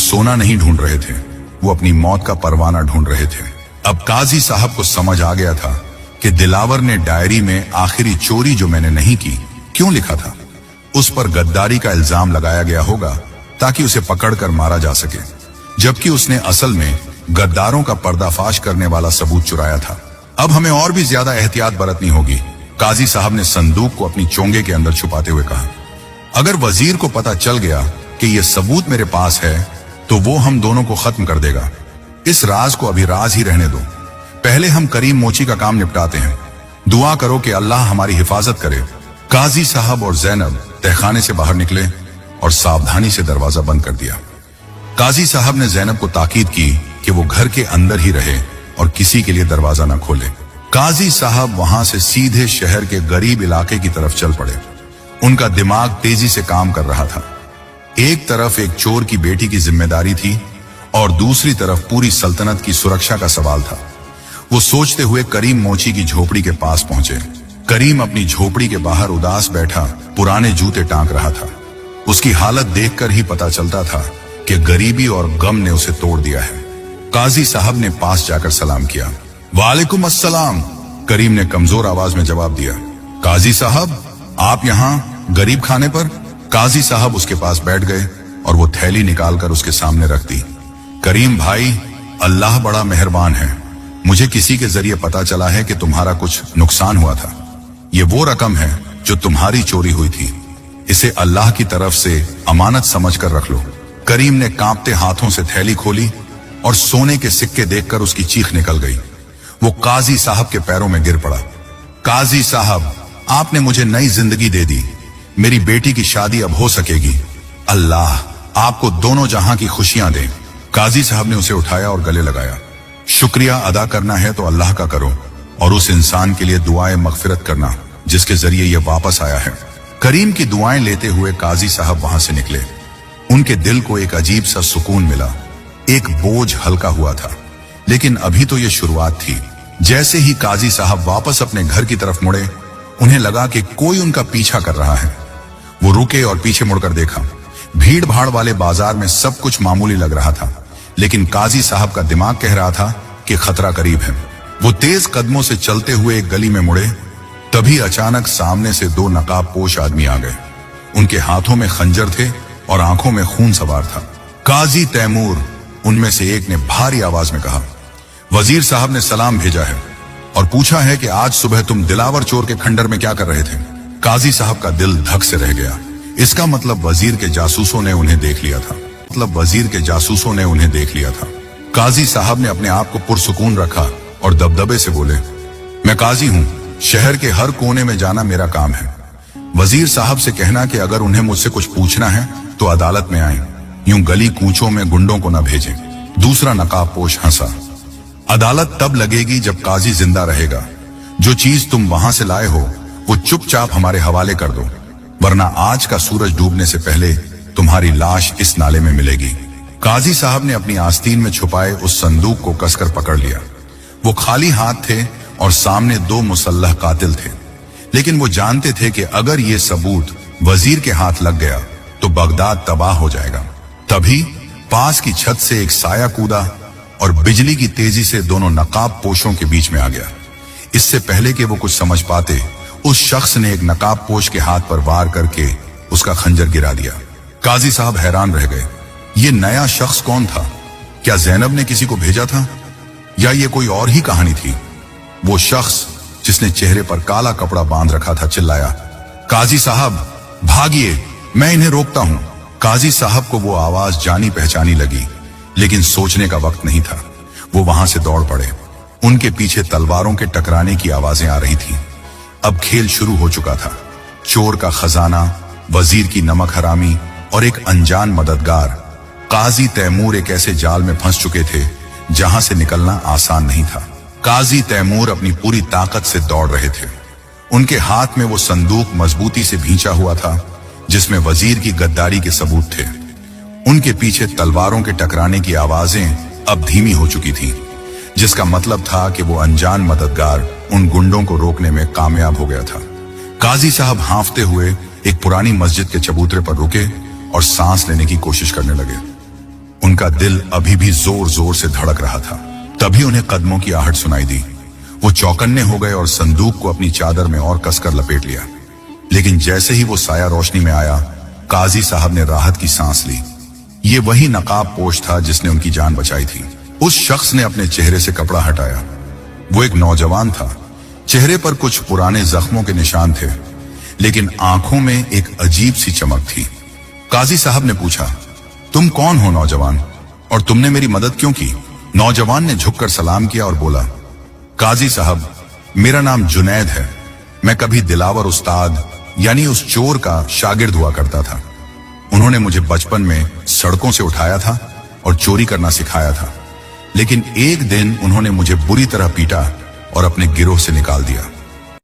सोना नहीं ढूंढ रहे थे, वो अपनी मौत का परवाना ढूंढ रहे थे। अब काजी साहब को समझ आ गया था कि दिलावर ने डायरी में आखिरी चोरी जो मैंने नहीं की क्यों लिखा था। उस पर गद्दारी का इल्जाम लगाया गया होगा ताकि उसे पकड़कर मारा जा सके, जबकि उसने असल में गद्दारों का पर्दाफाश करने वाला सबूत चुराया था। अब हमें और भी ज्यादा एहतियात बरतनी होगी, काजी साहब ने संदूक को अपनी चोंगे के अंदर छुपाते हुए कहा। अगर वजीर को पता चल गया कि यह सबूत मेरे पास है तो वो हम दोनों को खत्म कर देगा। इस राज को अभी राज ही रहने दो, पहले हम करीम मोची का काम निपटाते हैं। दुआ करो कि अल्लाह हमारी हिफाजत करे। काजी साहब और जैनब तहखाने से बाहर निकले और सावधानी से दरवाजा बंद कर दिया। काजी साहब ने जैनब को ताकीद की कि वो घर के अंदर ही रहे और किसी के लिए दरवाजा न खोले। काजी साहब वहां से सीधे शहर के गरीब इलाके की तरफ चल पड़े। उनका दिमाग तेजी से काम कर रहा था। एक तरफ एक चोर की बेटी की जिम्मेदारी थी और दूसरी तरफ पूरी सल्तनत की सुरक्षा का सवाल था। वो सोचते हुए करीम मोची की झोपड़ी के पास पहुंचे। करीम अपनी झोपड़ी के बाहर उदास बैठा पुराने जूते टांग रहा था। उसकी हालत देखकर ही पता चलता था कि गरीबी और गम ने उसे तोड़ दिया है। काजी साहब ने पास जाकर सलाम किया। वालेकुम अस्सलाम, करीम ने कमजोर आवाज में जवाब दिया। काजी साहब, आप यहाँ गरीब खाने पर? काजी साहब उसके पास बैठ गए और वो थैली निकालकर उसके सामने रख दी। करीम भाई, अल्लाह बड़ा मेहरबान है। मुझे किसी के जरिए पता चला है कि तुम्हारा कुछ नुकसान हुआ था। ये वो रकम है जो तुम्हारी चोरी हुई थी। इसे अल्लाह की तरफ से अमानत समझकर रख लो। करीम ने कांपते हाथों से थैली खोली और सोने के सिक्के देखकर उसकी चीख निकल गई। वो काजी साहब के पैरों में गिर पड़ा। काजी साहब, आपने मुझे नई जिंदगी दे दी। मेरी बेटी की शादी अब हो सकेगी। अल्लाह आपको दोनों जहां की खुशियां दे। काजी साहब ने उसे उठाया और गले लगाया। शुक्रिया अदा करना है तो अल्लाह का करो और उस इंसान के लिए दुआएं मगफिरत करना जिसके जरिए यह वापस आया है। करीम की दुआएं लेते हुए काजी साहब वहां से निकले। उनके दिल को एक अजीब सा सुकून मिला। एक बोझ हल्का हुआ था, लेकिन अभी तो यह शुरुआत थी। जैसे ही काजी साहब वापस अपने घर की तरफ मुड़े, उन्हें लगा कि कोई उनका पीछा कर रहा है। वो रुके और पीछे मुड़कर देखा। भीड़ भाड़ वाले बाजार में सब कुछ मामूली लग रहा था, लेकिन काजी साहब का दिमाग कह रहा था कि खतरा करीब है। वो तेज कदमों से चलते हुए एक गली में मुड़े, तभी अचानक सामने से दो नकाबपोश आदमी आ गए। उनके हाथों में खंजर थे और आंखों में खून सवार था। काजी तैमूर, उनमें से एक ने भारी आवाज में कहा। वजीर साहब ने सलाम भेजा है और पूछा है कि आज सुबह तुम दिलावर चोर के खंडर में क्या कर रहे थे। काजी साहब का दिल धक से रह गया। इसका मतलब वजीर के जासूसों ने उन्हें देख लिया था। काजी साहब ने अपने आप को पुरसुकून रखा और दबदबे से बोले, मैं काजी हूं, शहर के हर कोने में जाना मेरा काम है। वजीर साहब से कहना कि अगर उन्हें मुझसे कुछ पूछना है तो अदालत में आए, यूं गली कूचों में गुंडों को न भेजें। दूसरा नकाबपोश हंसा। अदालत तब लगेगी जब काजी जिंदा रहेगा। जो चीज तुम वहां से लाए हो वो चुपचाप हमारे हवाले कर दो, वरना आज का सूरज डूबने से पहले तुम्हारी लाश इस नाले में मिलेगी। काजी साहब ने अपनी आस्तीन में छुपाए उस संदूक को कसकर पकड़ लिया। वो खाली हाथ थे और सामने दो मुसल्लह कातिल थे, लेकिन वो जानते थे कि अगर ये सबूत वजीर के हाथ लग गया तो बगदाद तबाह हो जाएगा। तभी पास की छत से एक साया कूदा और बिजली की तेजी से दोनों नकाब पोशों के बीच में आ गया। इससे पहले कि वो कुछ समझ पाते, उस शख्स ने एक नकाब पोश के हाथ पर वार करके उसका खंजर गिरा दिया। काजी साहब हैरान रह गए। ये नया शख्स कौन था? क्या जैनब ने किसी को भेजा था या ये कोई और ही कहानी थी? वो शख्स जिसने चेहरे पर काला कपड़ा बांध रखा था चिल्लाया, काजी साहब भागिए, मैं इन्हें रोकता हूं। काजी साहब को वो आवाज जानी पहचानी लगी, लेकिन सोचने का वक्त नहीं था। वो वहां से दौड़ पड़े। उनके पीछे तलवारों के टकराने की आवाजें आ रही थी। अब खेल शुरू हो चुका था। चोर का खजाना, वजीर की नमक हरामी और एक अनजान मददगार। काजी तैमूर एक ऐसे जाल में फंस चुके थे जहां से निकलना आसान नहीं था। काजी तैमूर अपनी पूरी ताकत से दौड़ रहे थे। उनके हाथ में वो संदूक मजबूती से भींचा हुआ था जिसमें वजीर की गद्दारी के सबूत थे। उनके पीछे तलवारों के टकराने की आवाजें अब धीमी हो चुकी थीं, जिसका मतलब था कि वो अनजान मददगार उन गुंडों को रोकने में कामयाब हो गया था। काजी साहब हांफते हुए एक पुरानी मस्जिद के चबूतरे पर रुके और सांस लेने की कोशिश करने लगे। उनका दिल अभी भी जोर जोर से धड़क रहा था। तभी उन्हें कदमों की आहट सुनाई दी। वो चौकन्ने हो गए और संदूक को अपनी चादर में और कसकर लपेट लिया। लेकिन जैसे ही वो साया रोशनी में आया, काजी साहब ने राहत की सांस ली। ये वही नकाब पोश था जिसने उनकी जान बचाई थी। उस शख्स ने अपने चेहरे से कपड़ा हटाया। वो एक नौजवान था। चेहरे पर कुछ पुराने जख्मों के निशान थे, लेकिन आंखों में एक अजीब सी चमक थी। काजी साहब ने पूछा, तुम कौन हो नौजवान, और तुमने मेरी मदद क्यों की? नौजवान ने झुककर सलाम किया और बोला, काजी साहब, मेरा नाम जुनैद है। मैं कभी दिलावर उस्ताद यानी उस चोर का शागिर्द हुआ करता था। उन्होंने मुझे बचपन में सड़कों से उठाया था और चोरी करना सिखाया था। लेकिन एक दिन उन्होंने मुझे बुरी तरह पीटा और अपने गिरोह से निकाल दिया।